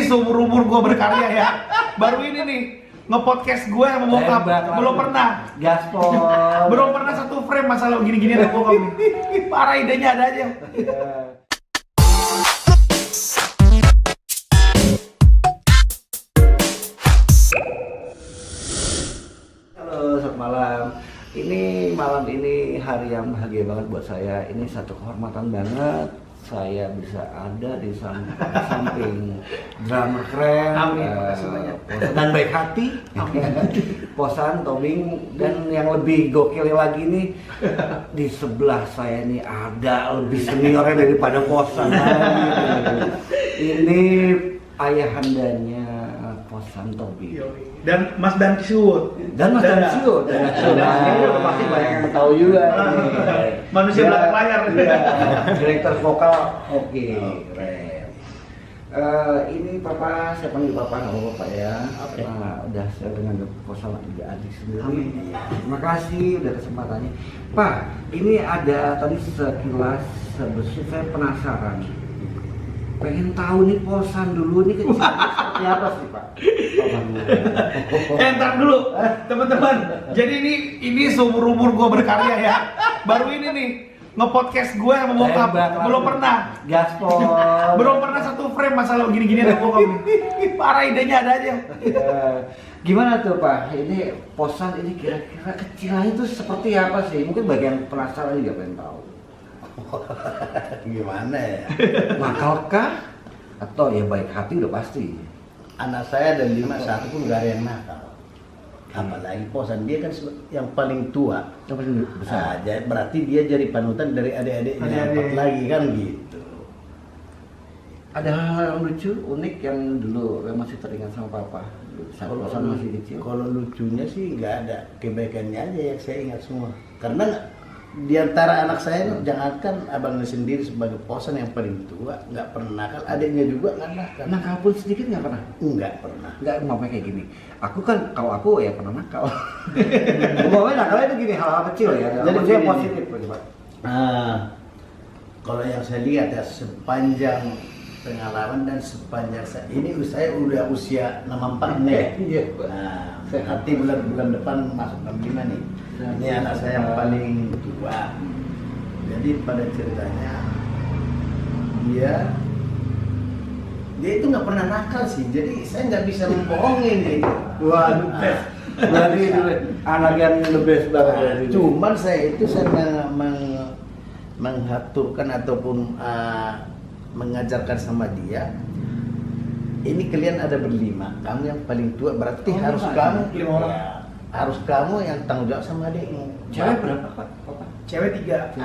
seumur-umur gue berkarya ya. Baru ini nih nge-podcast gue sama bokap. Belum pernah. Gaspol. Belum pernah satu frame masalah gini-gini sama bokap nih. Parah, idenya ada aja. Halo, selamat malam. Ini malam ini hari yang bahagia banget buat saya. Ini satu kehormatan banget. Saya bisa ada di samping drummer keren, dan baik hati, Posan, Tobing, dan yang lebih gokil lagi nih di sebelah saya ini ada lebih seniornya daripada Posan. Ini ayahandanya Posan Tobing. Dan Mas Dan Kisuwut. Dan Mas Dan Kisuwut. Ini udah pasti banyak yang tahu juga. Manusia belakang layar. Direktur vokal, oke, keren. Ini Papa, saya panggil Papa, nggak apa-apa ya. Nah, udah saya dengan Posan juga adik sendiri. Terima kasih udah kesempatannya. Pak, ini ada tadi sekilas sebesar saya penasaran. Pengen tahu nih Posan dulu nih kecil seperti apa sih Pak? Ntar dulu teman-teman. Jadi ini seumur-umur gue berkarya ya. Baru ini nih nge-podcast gue sama bokap. Belum pernah. Gaspol. Belum pernah satu frame masalah gini-gini sama bokap nih. Parah, idenya ada aja. Gimana tuh Pak? Ini Posan ini kira-kira kecilnya itu seperti apa sih? Mungkin bagian penasaran juga pengen tahu. Gimana ya? Nakal kah? Atau ya baik hati udah pasti. Anak saya dan Dimas satu pun gak ada yang nakal. Apalagi Posan, dia kan yang paling tua. Yang paling besar. Berarti dia jadi panutan dari adik-adiknya yang empat lagi kan gitu. Ada hal yang lucu, unik yang dulu yang masih teringat sama Papa. Saat Posan masih kecil. Kalau lucunya sih nggak ada, kebaikannya aja yang saya ingat semua. Karena di antara anak saya, jangankan abangnya sendiri sebagai Posan yang paling tua, nggak pernah nakal, adiknya juga nggak nakal. Nakal pun sedikit nggak pernah? Nggak pernah. Nggak, maksudnya kayak gini. Aku kan, kalau aku ya pernah nakal. Maksudnya nakalnya itu gini, hal-hal kecil ya. Jadi dia positif, Pak. Nah, kalau yang saya lihat ya, sepanjang pengalaman dan sepanjang ini saya udah usia 64 nih. Iya. Nah, nanti bulan depan masuk 65 nih. Ini anak saya yang paling tua. Jadi pada ceritanya dia itu nggak pernah nakal sih. Jadi saya nggak bisa membohongin nih. Waduh, berarti anak yang the best banget. Cuman saya mengaturkan ataupun mengajarkan sama dia. Ini kalian ada berlima, kamu yang paling tua, berarti harus kamu 5 orang. Harus kamu yang tanggung jawab sama adikmu. Cewek berapa Pak? Cewek 3.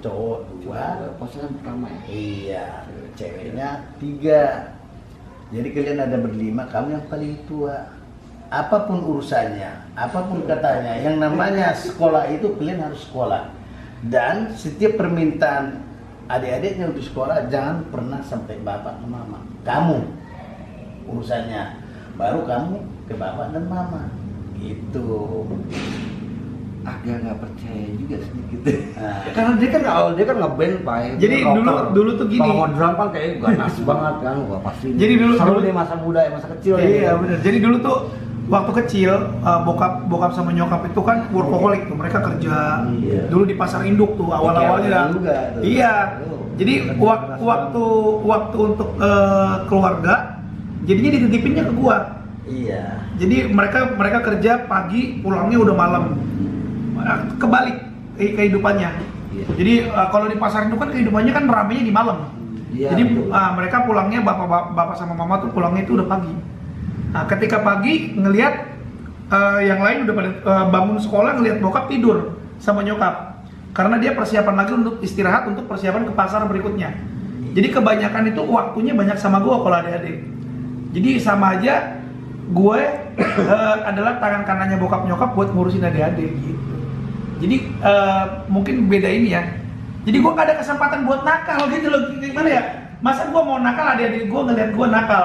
Cowok 2. Posan pertama ya? Iya, ceweknya 3. Jadi kalian ada berlima, kamu yang paling tua. Apapun urusannya, apapun katanya, yang namanya sekolah itu kalian harus sekolah. Dan setiap permintaan adik-adiknya untuk sekolah jangan pernah sampai bapak dan mama. Kamu urusannya, baru kamu ke bapak dan mama. Gitu. Agak nggak percaya juga sedikit. Karena dia kan ngeband Pak. Jadi dulu tuh gini. Kalau mau drum kan kayak ganas banget kan, wah pasti. Jadi dulu dia masa muda ya, masa kecil. Iya benar. Jadi dulu tuh waktu kecil bokap sama nyokap itu kan workaholic tuh, mereka kerja. Iya. Dulu di pasar induk tuh awal-awalnya. Iya. Jadi waktu untuk keluarga jadinya dititipinnya ke gua. Iya. Jadi mereka kerja pagi, pulangnya udah malam. Kebalik kehidupannya. Iya. Jadi kalau di pasar induk kan kehidupannya kan ramenya di malam. Iya, Jadi betul. mereka pulangnya bapak sama mama tuh pulangnya itu udah pagi. Nah, ketika pagi ngelihat yang lain udah pada bangun sekolah, ngelihat bokap tidur sama nyokap. Karena dia persiapan lagi untuk istirahat untuk persiapan ke pasar berikutnya. Jadi kebanyakan itu waktunya banyak sama gue kalau adik-adik. Jadi sama aja gue adalah tangan kanannya bokap nyokap buat ngurusin adik-adik gitu. Jadi mungkin beda ini ya. Jadi gue gak ada kesempatan buat nakal gitu loh. Gimana ya? Masa gue mau nakal, adik-adik gue ngeliat gue nakal.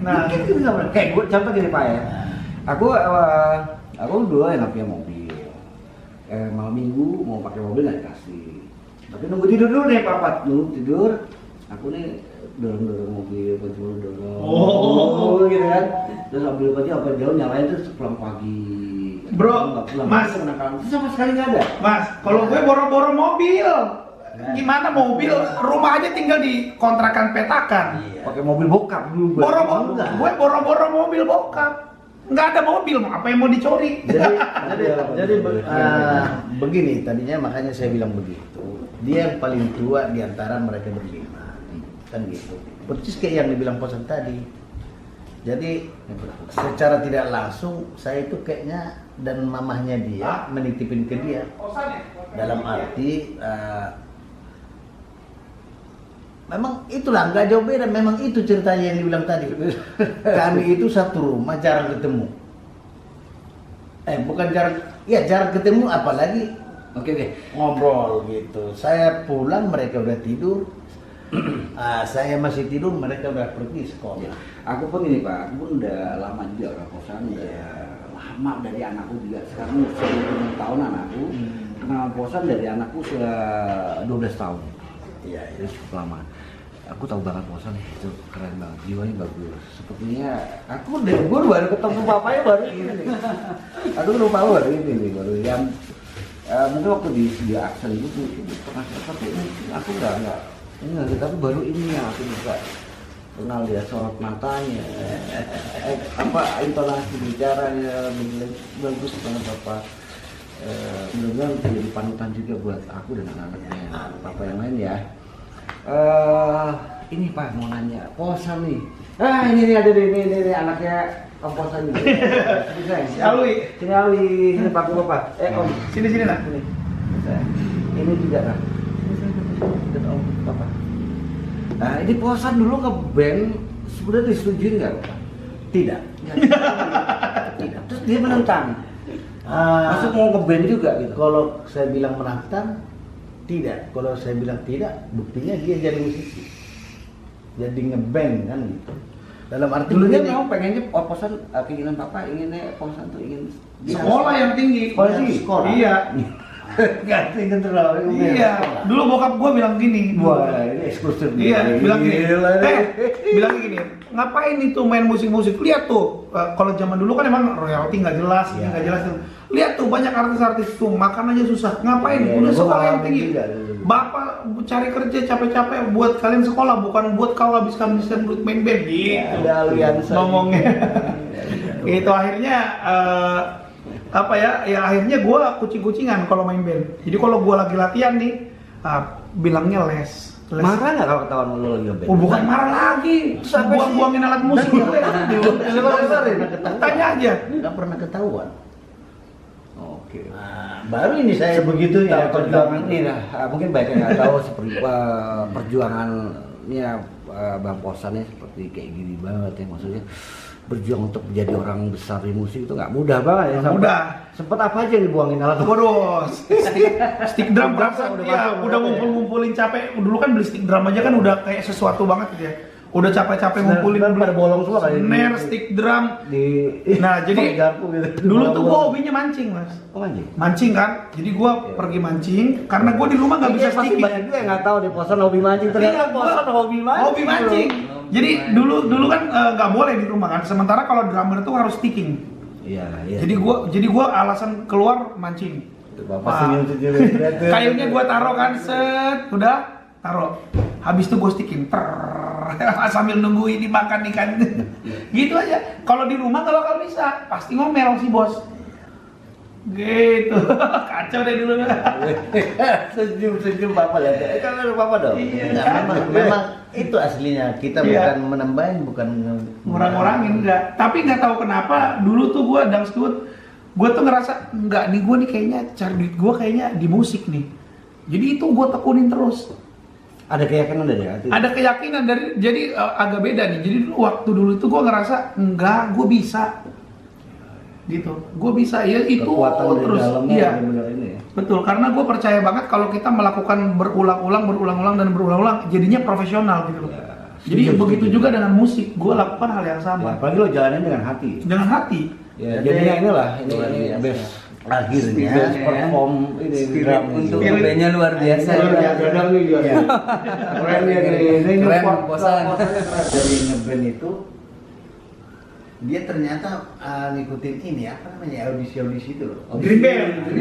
Nah, mungkin bisa kayak gue contoh gini Pak ya. Aku dulu yang punya mobil. Malam minggu mau pakai mobil nggak dikasih. Tapi nunggu tidur dulu deh Papa. Nunggu tidur. Aku nih dorong mobil, dorong. kan, terus ambil pagi apa jauh nyalain terus pulang pagi. Bro, Nggak pulang, Mas. kenakalan itu sama sekali nggak ada. Mas, kalau gue boro-boro mobil. Gimana mobil? Rumah aja tinggal di kontrakan petakan. Iya. Pakai mobil bokap dulu. Boro-boro, gue boro-boro mobil bokap. Nggak ada mobil, apa yang mau dicuri? Jadi begini, tadinya makanya saya bilang begitu. Dia yang paling tua di antara mereka berlima, kan gitu. Persis kayak yang dibilang Posan tadi. Jadi secara tidak langsung saya itu kayaknya dan mamahnya dia menitipin ke dia. Dalam arti memang itulah nggak jauh beda. Memang itu ceritanya yang dibilang tadi. Kami itu satu rumah jarang ketemu. Bukan jarang ketemu, apalagi Oke. ngobrol gitu. Saya pulang mereka udah tidur. Saya masih tidur, mereka udah pergi sekolah. Aku pun ini Pak, aku pun udah lama juga orang kosan, udah lama dari anakku juga. Sekarang usia 20 tahun anakku. Kenal kosan dari anakku sudah 12 tahun. Iya, Itu cukup lama. Aku tahu banget kosan itu keren banget, jiwanya bagus. Sepertinya aku dari gue baru ketemu papanya baru ini nih. Aku lupa baru ini nih, baru yang mungkin waktu di studio Axel itu pernah seperti ini. Aku enggak, tapi baru ini yang aku bisa kenal dia, sorot matanya, intonasi bicaranya bagus banget Papa. Mudah-mudahan jadi panutan juga buat aku dan anak-anaknya, Papa yang lain ya. Ini Pak mau nanya, Posan nih. Ini ada ini anaknya Om Posan nih. Si Alwi. Sini Alwi, sini Pak Bapak. Om, Sini nak. sini. Ini juga kan. Dan Om Bapak. Nah, ini Posan dulu ngeband sebenarnya disetujuin nggak Pak? tidak. Tidak. Terus dia menentang. Masuk mau ngeband juga gitu. Kalau saya bilang menantang, tidak. Kalau saya bilang tidak, buktinya dia jadi musisi. Jadi ngeband kan gitu. Dalam arti Dulunya begini, memang pengennya Posan, keinginan Papa inginnya Posan tuh ingin Sekolah yang tinggi. Sekolah tinggi. Sekolah. Iya. nggak tinggal terlalu. Iya. Dulu bokap gue bilang gini. Wah, ini eksklusif nih. Iya, bilang gini. Gila nih. Bilang gini. Ngapain itu main musik-musik? Lihat tuh. Kalau zaman dulu kan emang royalti nggak jelas, Iya. nggak jelas. Lihat tuh banyak artis-artis tuh makan aja susah. Ngapain? Iya, Udah gua sekolah yang ngalamin tinggi. juga dulu. Bapak cari kerja capek-capek buat kalian sekolah, bukan buat kau habiskan duit main band gitu. Ada aliansa. Ngomongnya. Itu akhirnya akhirnya gue kucing-kucingan kalau main band. Jadi kalau gue lagi latihan nih, bilangnya les. Marah nggak kalau ketahuan lu lagi ngeband? Oh, bukan marah lagi. Terus apa sih? Buang-buangin alat musik. Lebar-lebarin. Tanya aja. nggak pernah ketahuan. Oke. Baru ini saya begitu ya. Perjuangan ini lah, mungkin banyak yang nggak tahu seperti perjuangannya Bang Posan seperti kayak gini banget ya, maksudnya berjuang untuk menjadi orang besar di musik itu nggak mudah banget ya. Nggak mudah. Sempet apa aja yang dibuangin alat? Waduh, stick drum berasa udah ngumpul-ngumpulin capek. Dulu kan beli stick drum aja kan udah kayak sesuatu banget gitu ya. Udah capek-capek ngumpulin pada bolong semua kali. snare, stick drum. Nah, jadi pakai garpu gitu. dulu tuh gua hobinya mancing, Mas. Oh, anjing. Mancing kan, jadi gua pergi mancing karena gua di rumah nggak bisa Pasti sticky. banyak juga yang nggak tahu di Posan hobi mancing. Ternyata Iya, Posan hobi mancing. Hobi mancing. Jadi dulu kan nggak boleh di rumah kan. Sementara kalau drummer itu harus sticking. Iya. Jadi gua alasan keluar mancing. Bapak senyum-senyum. Kayunya gua taruh kan, set, udah taruh. Habis itu gua sticking. Sambil nungguin dimakan ikan. Gitu aja. Kalau di rumah nggak bakal bisa, pasti ngomel si bos. Gitu. Kacau deh dulu. Senyum-senyum Bapak lihat. Kan ada Bapak dong. Iya. Nah, memang itu aslinya. Kita Iya. bukan menambahin, bukan Ngurang-ngurangin enggak. Tapi nggak tahu kenapa dulu tuh gua dangdut, gua tuh ngerasa enggak nih, gua nih kayaknya cari duit gua kayaknya di musik nih. Jadi itu gua tekunin terus. Ada keyakinan dari hati. Ada keyakinan jadi agak beda nih. Jadi waktu dulu itu gue ngerasa enggak, gue bisa, gitu. Gue bisa ya itu Kekuatan terus. dari dalamnya Iya, benar ini ya. betul. Karena gue percaya banget kalau kita melakukan berulang-ulang jadinya profesional gitu loh. Jadi setuju, begitu setuju. juga dengan musik, gue lakukan hal yang Ya, sama apalagi lo jalanin dengan hati. dengan hati. Ya, jadinya inilah ini best. akhirnya Best perform ini Spirit drum untuk ini. bandnya luar biasa. Luar biasa. Dadang nih dia. Iya. Keren ya ini. Keren, Posan. dari ngeband itu dia ternyata ngikutin ini apa namanya audisi itu loh. Green Band.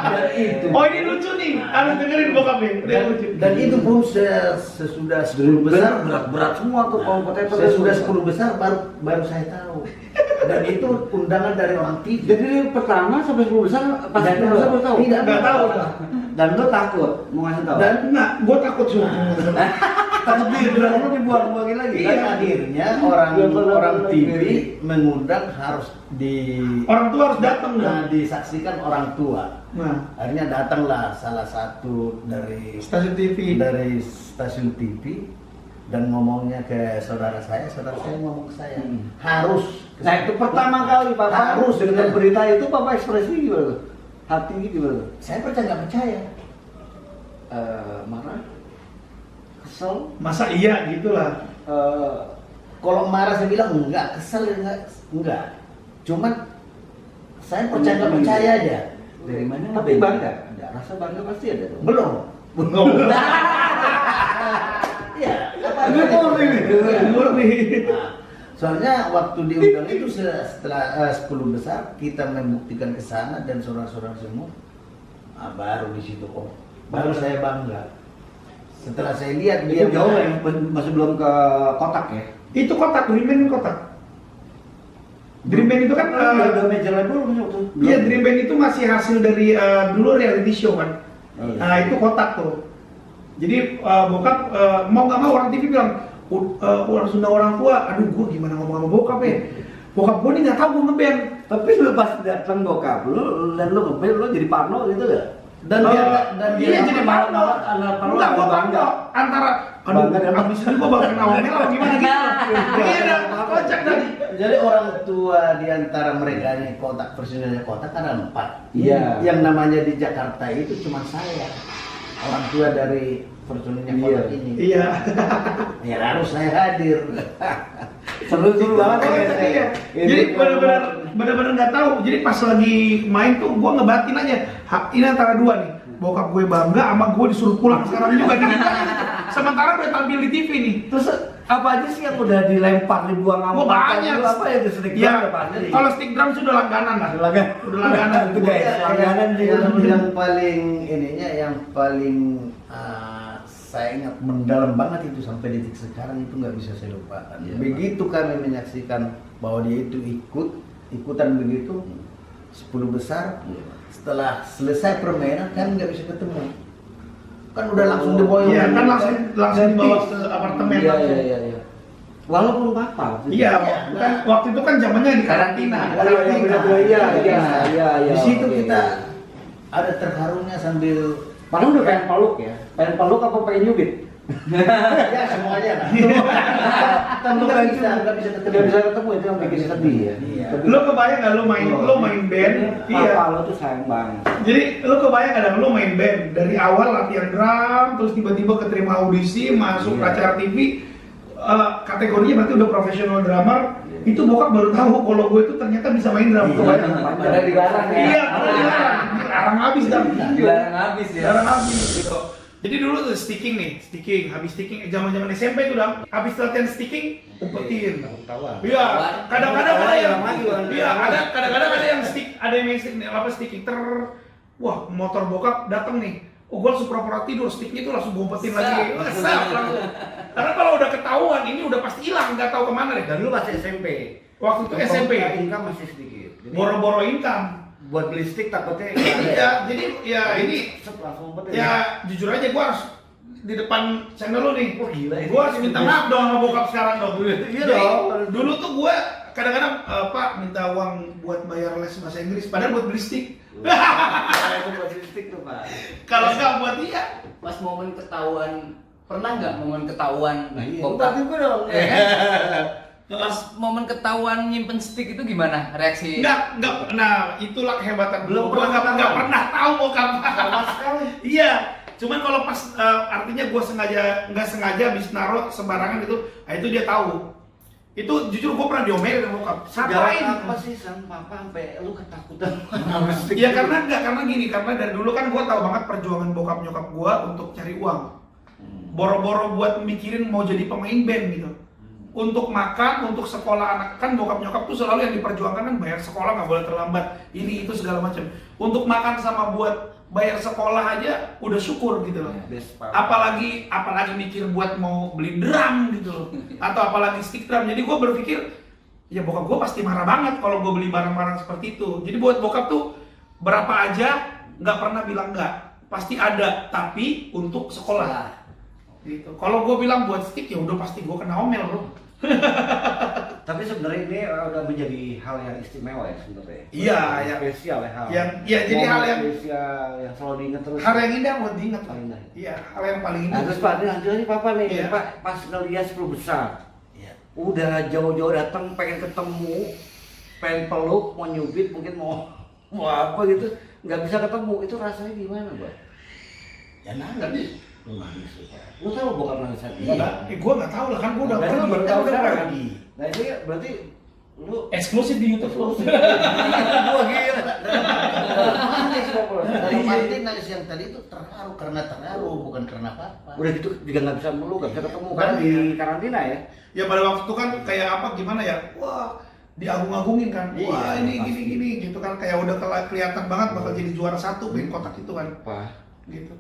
Dan itu. Oh ini lucu nih, harus dengerin bokapnya. Dia lucu. Dan itu pun sesudah 10 besar berat semua tuh kompetitor. sesudah 10 besar baru saya tahu. Dan itu undangan dari orang TV. Jadi pertama sampai 10 besar pas 10 besar baru tahu. Tidak tahu. Dan lo takut mau ngasih tahu. Dan Enggak, gue takut sih. takut lo dibuang-buangin lagi. dan akhirnya orang TV mengundang harus Orang tua harus datang disaksikan orang tua. Nah, Akhirnya datanglah salah satu dari stasiun TV. stasiun TV dan ngomongnya ke saudara saya ngomong ke saya harus. Nah itu pertama kali Papa Harus dengan berita itu Papa ekspresi gimana tuh? Hati gimana tuh? Saya percaya nggak percaya. Marah? Kesel? Masa iya gitulah. Kalau marah saya bilang enggak, kesel enggak. Cuman saya percaya nggak percaya aja. Dari mana? Tapi bangga? Ada rasa bangga pasti ada dong. Belum. Iya. Ini murni. Nah, soalnya waktu diundang itu setelah 10 besar kita membuktikan ke sana dan saudara-saudara semua, baru di situ baru saya bangga. Setelah saya lihat Itu jauh ya, masih belum ke kotak ya? Itu kotak, Dream Band kotak. Dream Band itu kan udah major label belum tuh? iya, Dream Band itu masih hasil dari dulu reality show kan. Oh, iya. Nah itu kotak tuh. Jadi bokap mau nggak mau orang TV bilang harus undang orang tua. Aduh, gue gimana ngomong sama bokap ya? Bokap gue nih nggak tahu gue ngeband. Tapi lu pas datang bokap lu dan lu ngeband lu jadi parno gitu gak? dan Iya jadi parno. Enggak, gue bangga antara Bangga dan abis itu gue bakal Naomel apa gimana gitu. Iya dah, kocak tadi. jadi orang tua di antara mereka ini personilnya kotak ada 4. Iya. Yang namanya di Jakarta itu cuma saya. Orang tua dari personilnya kotak ini. Iya. Ya harus saya hadir. Seru banget Oh, ya. iya. Jadi benar-benar nggak tahu. Jadi pas lagi main tuh gue ngebatin aja. Ini antara dua nih. Bokap gue bangga sama gue disuruh pulang sekarang juga nih. Sementara gue tampil di TV nih. Terus apa aja sih yang udah dilempar dibuang sama Wah, banyak. lu? Apa ya itu stick Ya, drum apa aja nih? kalau stick drum sudah langganan lah. Udah langganan Itu guys, langganan sih. yang paling ininya yang paling saya ingat mendalam banget itu sampai detik sekarang itu nggak bisa saya lupakan. Iya, Begitu kami menyaksikan bahwa dia itu ikutan begitu 10 besar. Setelah selesai permainan kan nggak bisa ketemu. Kan udah langsung dibawa. Iya, kan langsung dibawa ke apartemen. Iya. Walaupun papa. Iya, kan waktu itu kan zamannya di karantina. Iya. Di situ kita ada terharunya sambil Padahal udah pengen peluk ya. Pengen peluk apa pengen nyubit? ya semuanya lah. Tapi nggak bisa ketemu. Nggak bisa ketemu itu yang bikin sedih ya. Iya. Lo kebayang nggak lo main band? Iya. Papa lo tuh sayang banget. Jadi lo kebayang nggak lo main band dari awal latihan drum, terus tiba-tiba keterima audisi, masuk Iya. acara TV, kategorinya berarti udah profesional drummer. Iya. Itu bokap baru tahu kalau gue itu ternyata bisa main drum. Iya. Kebayang? Padahal dilarang ya. Iya, dilarang habis dah. Dilarang habis ya. Dilarang habis gitu. Jadi dulu tuh sticking, habis sticking zaman-zaman SMP tuh dah, habis latihan sticking, umpetin. Iya, kadang-kadang ada yang kadang-kadang ada yang main stick, sticking wah, motor bokap dateng nih. Oh, gue langsung pura-pura tidur, sticknya itu langsung gue umpetin lagi. Langsung. Karena kalau udah ketahuan ini udah pasti hilang, nggak tahu kemana deh. Dan lu masih SMP. Waktu itu SMP, Income masih sedikit. Jadi boro-boro income. buat beli stick takutnya Iya, jadi ya ini langsung umpetin. ya jujur aja gue harus di depan channel lo nih. Oh, gila ini. Gue harus minta maaf dong sama bokap sekarang dong. Iya Jadi, dong. dulu tuh gue kadang-kadang Pak minta uang buat bayar les bahasa Inggris, padahal buat beli stick. Itu buat beli stick tuh Pak. Kalau nggak buat dia, Pas momen ketahuan, pernah nggak momen ketahuan Nah, iya. bokap? Berarti gue dong. Pas momen ketahuan nyimpen stick itu gimana reaksi? nggak. Nah itulah kehebatan. Belum Gue pernah nggak pernah tahu bokap. Sama sekali. Iya. Cuman kalau pas artinya gue nggak sengaja habis naruh sembarangan itu, nah itu dia tahu. Itu jujur gue pernah diomelin sama bokap. Ngapain? Apa sih sang papa sampai lu ketakutan sama stick? Iya karena gini, karena dari dulu kan gue tahu banget perjuangan bokap nyokap gue untuk cari uang. Boro-boro buat mikirin mau jadi pemain band gitu. untuk makan, untuk sekolah anak, kan bokap nyokap tuh selalu yang diperjuangkan kan bayar sekolah nggak boleh terlambat, ini itu segala macam. Untuk makan sama buat bayar sekolah aja udah syukur gitu loh. Apalagi mikir buat mau beli drum gitu loh, atau apalagi stick drum. Jadi gue berpikir ya bokap gue pasti marah banget kalau gue beli barang-barang seperti itu. Jadi buat bokap tuh berapa aja nggak pernah bilang nggak, pasti ada, tapi untuk sekolah. Gitu. Kalau gue bilang buat stick ya udah pasti gue kena omel bro. Tapi sebenarnya ini udah menjadi hal yang istimewa ya sebenarnya. Iya, yang spesial ya hal. Jadi hal yang spesial yang selalu diingat terus. hal yang indah buat diingat. Paling indah. Iya, hal yang paling indah. Nah, terus Pak, lanjut aja Papa nih. Iya. Pak, pas ngeliat 10 besar. Iya. Udah jauh-jauh datang pengen ketemu, pengen peluk, mau nyubit, mungkin mau apa gitu, nggak bisa ketemu. Itu rasanya gimana, Pak? Ya nangis. Lu nangis lu, Pak. Lu tahu bokap nangis hati? Iya. Gue nggak tahu lah kan gue udah Berarti lu pergi. baru tahu udah sekarang kan? pergi. Nah itu ya berarti lu Eksklusif di YouTube lo. gua gila. Nangis Papa. Dalam arti nangis yang tadi itu terharu karena terharu, bukan karena apa-apa. Udah gitu juga nggak bisa meluk, nggak bisa ketemu kan di karantina ya. Ya pada waktu itu kan kayak apa gimana ya? Wah, diagung-agungin kan. Iya, Wah, ini pasti. gini gitu kan kayak udah kelihatan banget bakal jadi juara satu main kotak itu kan. Pak, Gitu.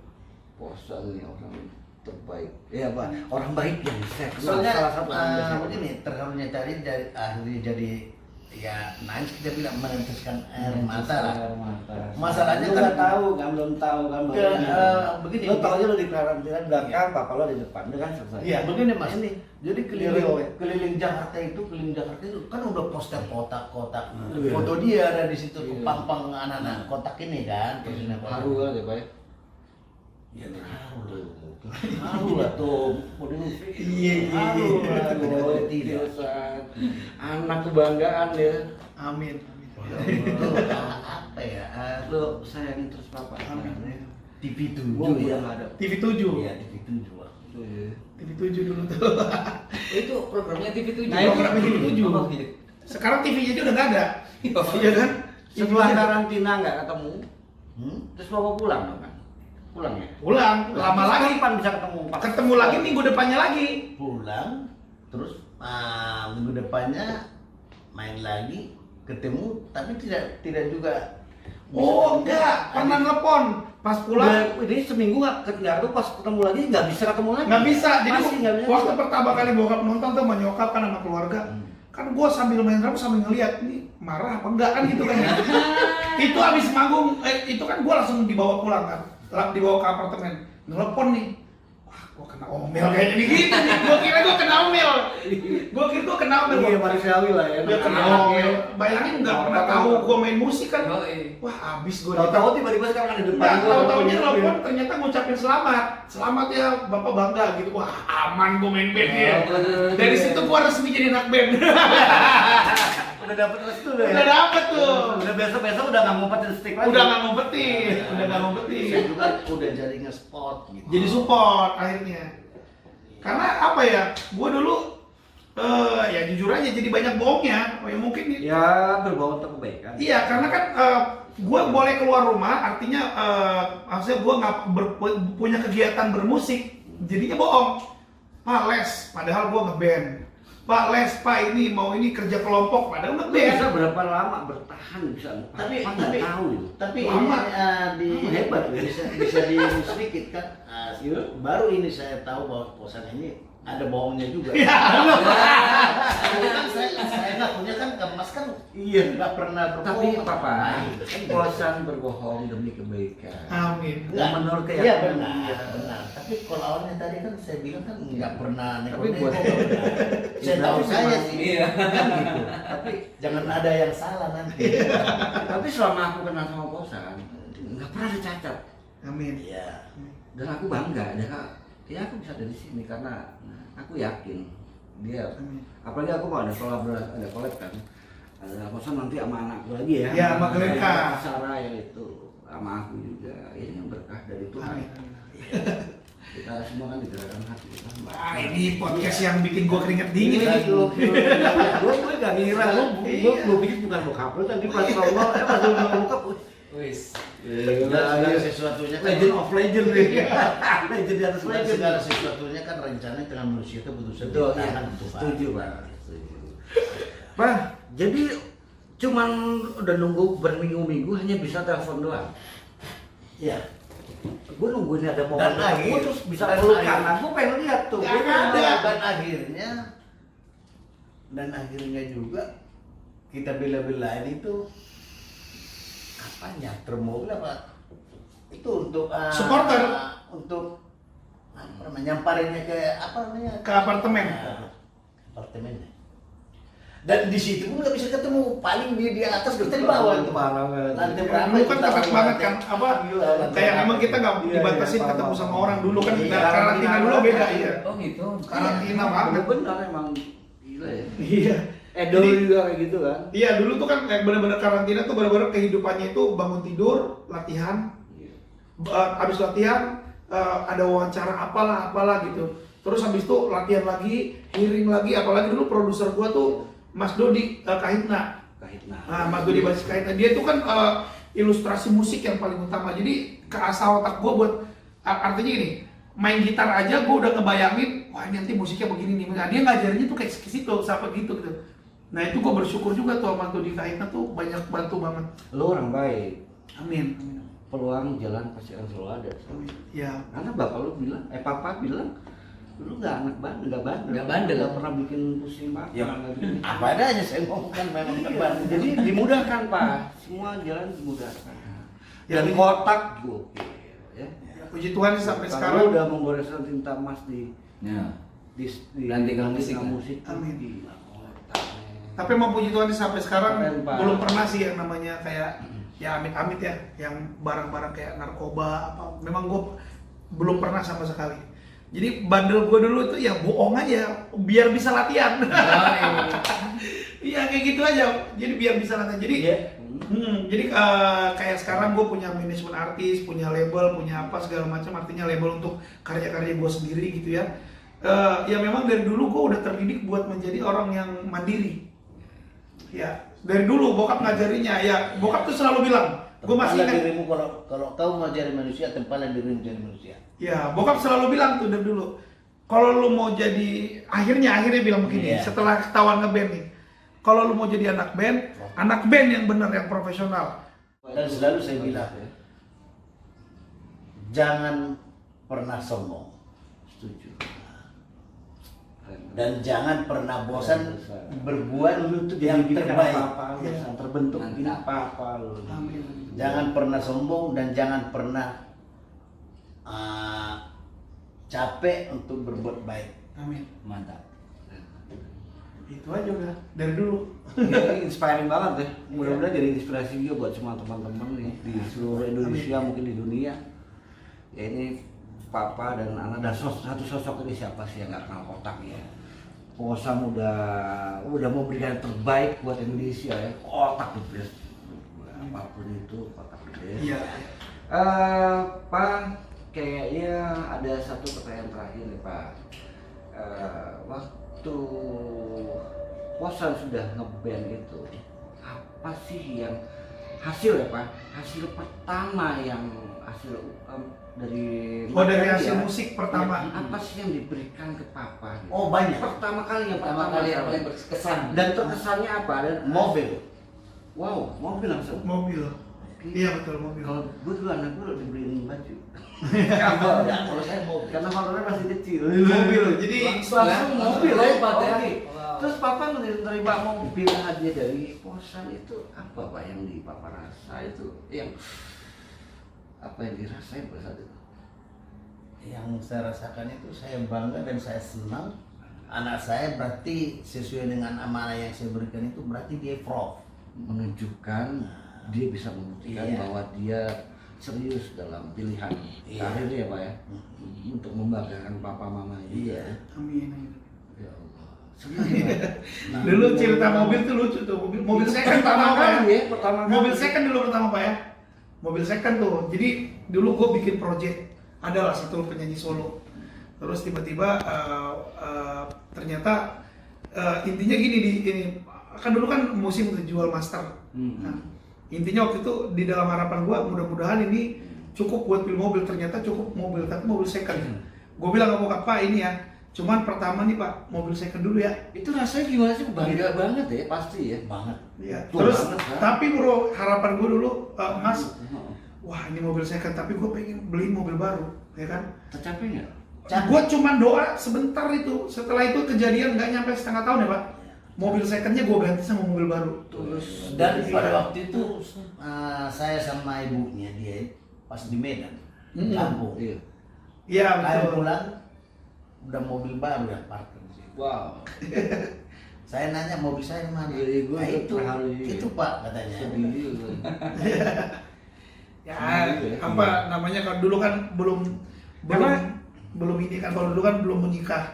Posa nih orang terbaik. Iya Pak, orang baik yang saya kenal Soalnya salah satu orang baik. begini, terharunya tadi dari akhirnya jadi ya nangis, kita bilang meneteskan air mata lah. Air mata. Masalahnya lu kan- nggak tahu kan, belum tahu kan. Begini. Lu tahu aja lu di karantina belakang, Papa lu di depan, udah kan selesai. Iya, begini Mas. Ini. Jadi Real, ya? keliling Jakarta itu kan udah poster kotak-kotak. Iya. Foto dia ada di situ, Iya. pang-pang anak-anak kotak ini kan. Haru kan ya Pak ya? Ya haru lah tuh. Iya. Haru lah, Tidak boleh tidak. Tidak. Anak kebanggaan ya. Amin. Apa ya? Lu sayangin terus Papa. Amin. TV 7 Gua udah ya. nggak ada. TV 7. Iya, TV 7. Tuh, ya. TV 7 dulu tuh. Itu programnya TV7. Nah, itu programnya TV7. Oh, gitu. Sekarang TV-nya aja udah nggak ada. Iya kan? Setelah TV-nya karantina nggak ketemu, terus Papa pulang dong kan? Pulang ya? pulang, lama Terus lagi. kapan bisa ketemu? Pak? Ketemu lagi minggu depannya lagi. Pulang, terus minggu depannya main lagi, ketemu, tapi tidak juga. Oh enggak, pernah nelpon. Pas pulang Udah, ini seminggu nggak tuh pas ketemu lagi nggak bisa ketemu lagi. nggak bisa. Jadi Masih nggak bisa. waktu pertama kali bokap nonton tuh sama nyokap kan sama keluarga. Kan gue sambil main drum sambil ngeliat ini marah apa enggak kan gitu kan. Itu habis manggung, itu kan gue langsung dibawa pulang kan, dibawa ke apartemen. Nelpon nih, wah gue kena omel kayaknya nih gitu nih. Gue kira gue kena omel. Gue kira gue kena omel. Iya manusiawi lah ya. Dia kena omel. Bayangin nggak pernah tahu gue main musik kan. Yoi. Wah abis gue. Tahu-tahu tiba-tiba sekarang ada di depan. Enggak, gua. tahu-tahunya telepon ternyata ngucapin selamat. Selamat ya Bapak bangga gitu. Wah, aman gue main band ya. Dari situ gua resmi jadi anak band. Udah dapet restu deh. Udah dapet tuh. Udah besok-besok udah nggak ngumpetin stick lagi. Udah nggak ngumpetin, udah nggak Saya ngumpetin. juga udah jadi nge-spot gitu. Jadi support akhirnya. Karena apa ya? Gua dulu ya jujur aja jadi banyak bohongnya. Oh, ya mungkin Ya berbau untuk kebaikan. iya, karena kan gue boleh keluar rumah, artinya maksudnya gue nggak punya kegiatan bermusik, jadinya bohong. Pak les, padahal gue ngeband. Pak les, Pak ini mau ini kerja kelompok, padahal Lu ngeband. bisa berapa lama bertahan bisa? Tapi Apa nggak tahu itu. tapi Lama. ini Hebat, ya. bisa di sedikit kan. Baru ini saya tahu bahwa posan ini ada bohongnya juga. Iya. Kan saya nggak punya kan Mas kan Iya. nggak pernah Tapi berbohong. Papa, Nah, itu kan bosan berbohong demi kebaikan. Amin. Enggak, Menurut iya keyakinan benar, dia. benar. Tapi kalau awalnya tadi kan saya bilang kan nggak pernah Tapi buat- saya tahu Tapi saya memang- sih, iya. kan gitu. Tapi jangan ada yang salah nanti. Tapi selama aku kenal sama Posan, nggak pernah dicacat. Amin. Iya. Dan aku bangga, ya aku bisa dari sini karena aku yakin dia. Amin. Apalagi aku mau ada kolaborasi, ada collab kan. Ada Posan nanti sama anakku lagi ya. Ya, sama Glenka. Sarah ya itu sama aku juga. Ini yang berkah dari Tuhan. Amin. Kita semua kan digerakkan hati kita. Wah, ini podcast yang bikin gue keringet dingin Iya, nih. gue gak ngira, gue pikir bukan bokap lu tadi pas ngomong, pas lu bilang bokap, Wis. Segala sesuatunya kan Legend of Legend nih. Legend di atas segala, legend. segala sesuatunya kan rencana dengan manusia itu butuh Betul, iya. tangan tuh, Pak. Setuju, Pak. Setuju. Pak, jadi cuman udah nunggu berminggu-minggu hanya bisa telepon doang. Iya. Gue nungguin ada momen Dan ketemu akhir- terus bisa dan pelukan. akhir- Nah, gue pengen lihat tuh. Nggak Gua pengen ada. lihat. Dan akhirnya juga kita bela-belain itu apanya? Termobil apa? Itu untuk Supporter. untuk apa namanya? Nyamparinnya ke apa namanya? Ke apartemen. Apartemennya. Dan di situ pun nggak bisa ketemu, paling dia di atas kita di bawah tuh. Parah banget. Lantai berapa? Dulu kan Kita ketat tahu banget lantai- kan, apa Gila, lantai kayak berapa? memang kita nggak Iya, dibatasin iya, ketemu paham, sama paham. orang dulu kan. Iya, Nah, karantina dulu beda iya. Oh gitu. Karantina banget. Bener emang gila ya. Iya. Dulu Jadi- juga kayak gitu kan. Iya dulu tuh kan kayak bener-bener karantina tuh bener-bener kehidupannya itu bangun tidur, latihan, abis latihan ada wawancara apalah gitu. Terus habis itu latihan lagi, hearing lagi, apalagi dulu produser gua tuh Mas Dodi Kahitna. Kahitna. Nah, Mas Dodi Basis Kahitna dia tuh kan ilustrasi musik yang paling utama. Jadi keasal otak gua buat artinya gini, main gitar aja gua udah ngebayangin, wah ini nanti musiknya begini nih. Nah, dia ngajarinnya tuh kayak ke situ, sampai gitu. Nah itu gua bersyukur juga tuh sama Dodi Kahitna tuh banyak bantu banget. Lo orang baik. Amin. Peluang jalan pasti akan selalu ada. Amin. Ya. Karena bapak lu bilang, papa bilang, lu nggak anak bandel, Nggak bandel. nggak pernah bikin pusing pak. Ya, apa adanya saya ngomong kan memang terbang. Jadi dimudahkan pak, semua jalan dimudahkan. Ya, Dan ini- kotak gokil, ya. Ya, puji Tuhan sih sampai Kalau sekarang. udah menggoreskan tinta emas di Ya. ganti musik, kan? musik. Amin. Gila, kotaknya. Tapi mau puji Tuhan sih sampai sekarang Keren, Pak. belum pernah sih yang namanya kayak ya amit-amit ya, yang barang-barang kayak narkoba apa. Memang gue belum pernah sama sekali. Jadi bandel gue dulu itu ya bohong aja, biar bisa latihan. Iya kayak gitu aja. Jadi biar bisa latihan. Jadi Iya. jadi kayak sekarang gue punya manajemen artis, punya label, punya apa segala macam. Artinya label untuk karya-karya gue sendiri gitu ya. Ya memang dari dulu gue udah terdidik buat menjadi orang yang mandiri. Ya dari dulu bokap ngajarinya. Ya bokap tuh selalu bilang, gue masih Tempatlah ingat. dirimu kalau kau mau jadi manusia, tempatlah dirimu jadi manusia. Ya bokap selalu bilang tuh dari dulu. Kalau lu mau jadi, akhirnya bilang begini. Iya. Setelah ketahuan ngeband nih, kalau lu mau jadi anak band yang benar, yang profesional. Dan selalu saya bilang, jangan pernah sombong. Setuju. Dan jangan pernah bosan berbuat Lu tuh yang jadi terbaik. apa-apa, lu Iya. terbentuk Mantap. ini apa-apa lu. Amin. Jangan pernah sombong dan jangan pernah capek untuk berbuat baik. Amin. Mantap. Itu aja udah dari dulu. Ini inspiring banget ya. Mudah-mudahan jadi inspirasi juga buat semua teman-teman nih di seluruh Indonesia, mungkin di dunia. Ya ini papa dan anak dan satu sosok ini siapa sih yang nggak kenal kotak ya. Posam udah memberikan yang terbaik buat Indonesia ya. Kotak the best. Apapun itu kotak the best. Iya. Pak, kayaknya ada satu pertanyaan terakhir nih Pak. Waktu Posan sudah ngeband itu, apa sih yang hasil ya Pak? Hasil pertama yang hasil dari Oh dari materi hasil ya? musik pertama. Ya, apa sih yang diberikan ke Papa? Gitu? Oh banyak. Pertama kali yang Pertama kali yang paling berkesan. Dan terkesannya apa? Dan Mobil. wow, mobil langsung. Mobil. Iya betul mobil. Kalau gue dulu anak gue dibeliin baju. Kalau saya mobil. Karena honornya masih kecil. Mobil. Jadi Langsung mobil ya. Lompat ya. Oke. Wow. Terus Papa menerima mobil hadiah dari Posan itu apa Pak yang di Papa rasa itu yang apa yang dirasain pada saat itu? Yang saya rasakan itu saya bangga dan saya senang. Anak saya berarti sesuai dengan amanah yang saya berikan itu berarti dia prof. Menunjukkan dia bisa membuktikan Iya. bahwa dia serius dalam pilihan Iya. karirnya ya Pak ya, untuk membanggakan papa mamanya. Iya. amin. Ya Allah. Senang ya, Pak? Dulu cerita mobil tuh lucu tuh. Mobil second pertama Pak ya. kali ya, pertama kali. Mobil second dulu pertama Pak ya. Mobil second tuh. Jadi dulu gue bikin project. Adalah satu penyanyi solo. Terus tiba-tiba ternyata intinya gini di ini kan dulu kan musim tuh jual master. Hmm. Nah, Intinya waktu itu di dalam harapan gue mudah-mudahan ini cukup buat beli mobil, ternyata cukup mobil, tapi mobil second. Gue bilang ke bokap, Pak ini ya, cuman pertama nih Pak, mobil second dulu ya. Itu rasanya gimana sih? Bangga banget ya, pasti ya. Banget. Ya. Tuh Terus banget, kan? tapi bro, harapan gue dulu, Mas, wah ini mobil second, tapi gue pengen beli mobil baru, ya kan? Tercapai nggak? Gue cuman doa sebentar itu, setelah itu kejadian nggak nyampe setengah tahun ya Pak. Mobil secondnya gue ganti sama mobil baru. Terus Dan pada waktu itu saya sama ibunya dia pas di Medan, kampung. Iya. Iya Saya betul. pulang udah mobil baru yang parkir di situ. Wow. Saya nanya mobil saya di mana? Iya, gua "Nah, itu, terharu juga. itu Pak katanya. Sedih juga. Ya Iya. apa namanya kan dulu kan belum ini kan, kalau dulu kan belum menikah.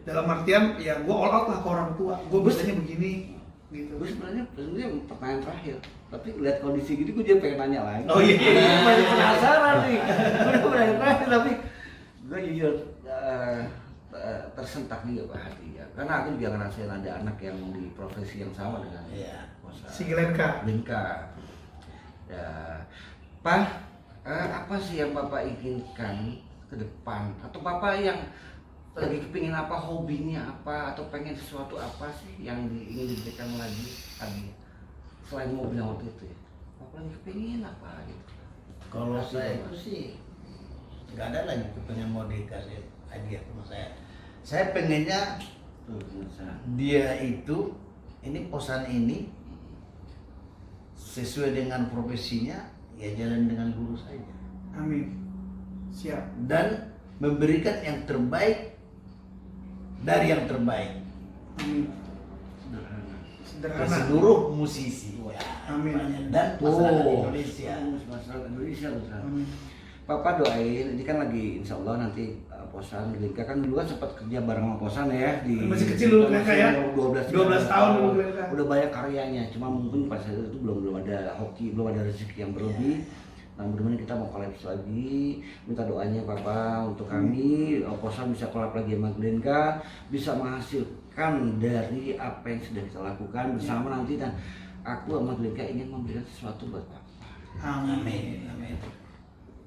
Dalam artian ya gue all out lah ke orang tua. Gue bisanya begini gitu. Gue sebenarnya pertanyaan terakhir, tapi lihat kondisi gini gue jadi pengen nanya lagi. Oh iya. Masih penasaran nih. Gue pengen terakhir tapi gue jujur tersentak juga Pak hati ya. Karena aku juga ngerasain ada anak yang di profesi yang sama dengan Iya. Si Glenka. Glenka. Ya, Pak, apa sih yang Bapak inginkan ke depan? Atau Bapak yang lagi kepingin apa, hobinya apa, atau pengen sesuatu apa sih yang ingin diberikan lagi tadi selain mobil yang waktu itu ya? Bapak lagi kepingin apa gitu? Kalau Kasih saya Bapak. itu sih nggak ada lagi kepengen mau dikasih hadiah sama saya. Saya pengennya Tuh, pemirsa. dia itu ini posan ini sesuai dengan profesinya ya jalan dengan lurus saja Amin. Siap. dan memberikan yang terbaik dari yang terbaik Amin. Sederhana. ke Sederhana. seluruh musisi ya, Amin. dan masyarakat Indonesia. Masyarakat Indonesia betul. Amin. Papa doain, ini kan lagi insya Allah nanti Posan Glenka kan dulu kan sempat kerja bareng sama Posan ya di Masih kecil dulu Glenka ya? 12 tahun dulu Glenka. Udah banyak karyanya, cuma mungkin pas saat itu belum ada hoki, belum ada rezeki yang berlebih. Nah mudah-mudahan kita mau collab lagi, minta doanya Papa untuk kami, Posan bisa collab lagi sama Glenka, bisa menghasilkan dari apa yang sudah kita lakukan bersama nanti, dan aku sama Glenka ingin memberikan sesuatu buat Papa. Amin. Amin.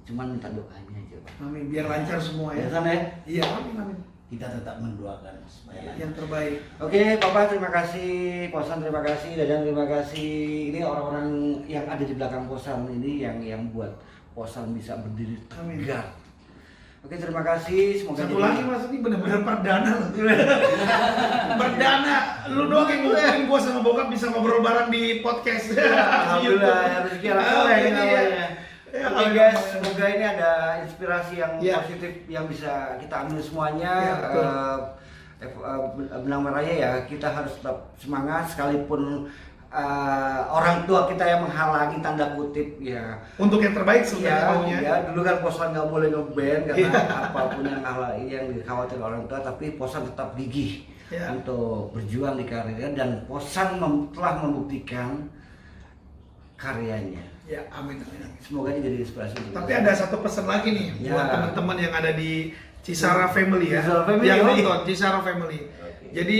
Cuman minta doanya aja Pak. Amin. Biar lancar semua ya. Ya kan ya? Iya. Amin. Amin. Kita tetap mendoakan supaya Yang terbaik. Oke, Papa terima kasih, Posan terima kasih, Dadan terima kasih. Ini orang-orang yang ada di belakang Posan ini yang buat Posan bisa berdiri Amin. tegak. Oke, terima kasih. Semoga Satu lagi Mas, ini benar-benar perdana loh. Perdana. Lu doang yang ngomongin gua sama bokap bisa ngobrol bareng di podcast. Alhamdulillah, ya, rezeki anak soleh ini namanya. Ya, Oke guys, semoga ini ada inspirasi yang Ya. positif yang bisa kita ambil semuanya. Ya, betul. Benang merahnya ya, kita harus tetap semangat sekalipun orang tua kita yang menghalangi tanda kutip ya. Untuk yang terbaik sebenarnya maunya. Ya, dulu kan Posan nggak boleh ngeband karena Iya. apapun yang dikhawatir orang tua, tapi Posan tetap gigih Iya. untuk berjuang di karirnya, dan Posan telah membuktikan karyanya. Ya, amin, amin, amin. Semoga ini jadi inspirasi untuk Tapi kita. ada satu pesan lagi nih Ya. buat teman-teman yang ada di Cisara Family ya, Cisara Family, yang oh. nonton Cisara Family. Oke. Jadi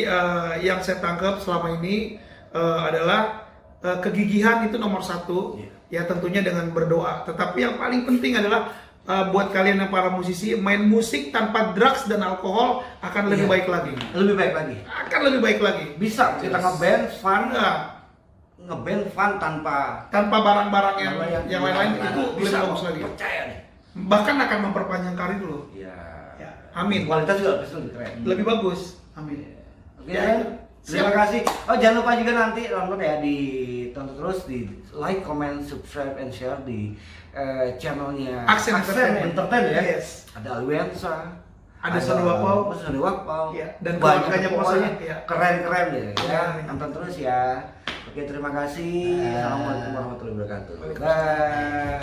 yang saya tangkap selama ini adalah kegigihan itu nomor satu, ya tentunya dengan berdoa. Tetapi yang paling penting adalah buat kalian yang para musisi, main musik tanpa drugs dan alkohol akan lebih Iya. baik lagi. Lebih baik lagi. Akan lebih baik lagi. Bisa kita ngeband fun, Nah, ngeband fun tanpa tanpa barang-barang yang lain-lain Nah, itu lebih bisa bagus lagi. Percaya deh. Bahkan akan memperpanjang karir lo. Ya. Ya, amin. Kualitas juga pasti lebih keren. Lebih bagus. Amin. Oke, Ya, Dan. itu. Terima kasih. Oh, jangan lupa juga nanti nonton ya, ditonton terus, di like, comment, subscribe, and share di channelnya Aksen Entertain ya. Yes. Ada Alwensa, Ada Sony Wapau. Sony Wapau. Iya, dan Banyak keluarganya pokoknya Posan, iya. keren-keren ya. Iya. Nonton terus ya. Oke, terima kasih. Assalamualaikum warahmatullahi wabarakatuh. Waalaikumsalam. Bye.